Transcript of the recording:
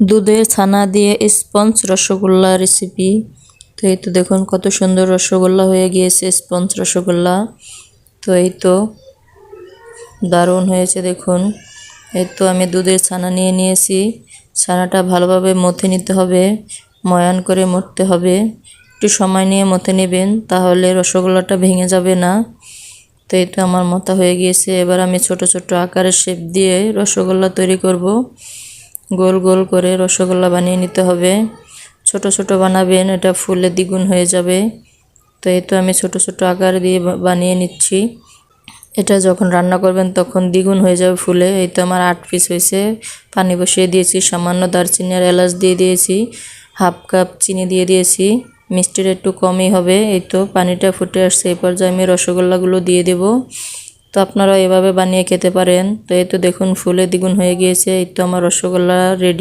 দুধের ছানা দিয়ে স্পঞ্জ রসগোল্লা রেসিপি। তো এই তো দেখুন কত সুন্দর রসগোল্লা হয়ে গিয়েছে, স্পঞ্জ রসগোল্লা। তো এই তো দারুণ হয়েছে দেখুন। এই তো আমি দুধের ছানা নিয়ে নিয়েছি। ছানাটা ভালোভাবে মথে নিতে হবে, ময়ান করে মথতে হবে। একটু সময় নিয়ে মথে নেবেন, তাহলে রসগোল্লাটা ভেঙে যাবে না। তো এই তো আমার মথা হয়ে গিয়েছে। এবার আমি ছোট ছোট আকারের শেপ দিয়ে রসগোল্লা তৈরি করব। গোল গোল করে রসগোল্লা বানিয়ে নিতে হবে। ছোট ছোট বানাবেন, এটা ফুলে দ্বিগুণ হয়ে যাবে। তো এই তো আমি ছোট ছোট আকার দিয়ে বানিয়ে নিচ্ছি। এটা যখন রান্না করবেন তখন দ্বিগুণ হয়ে যাবে ফুলে। এই তো আমার 8 পিস হয়েছে। পানি বসিয়ে দিয়েছি, সামান্য দারচিনি আর এলাচ দিয়ে দিয়েছি, হাফ কাপ চিনি দিয়ে দিয়েছি। মিষ্টির একটু কমই হবে। এই তো পানিটা ফুটে আসছে, এই পর্যায়ে আমি রসগোল্লাগুলো দিয়ে দেব। তো আপনারা এভাবে বানিয়ে খেতে পারেন। তো এই তো দেখুন ফুলে দ্বিগুণ হয়ে গিয়েছে। এই তো আমার রসগোল্লা রেডি।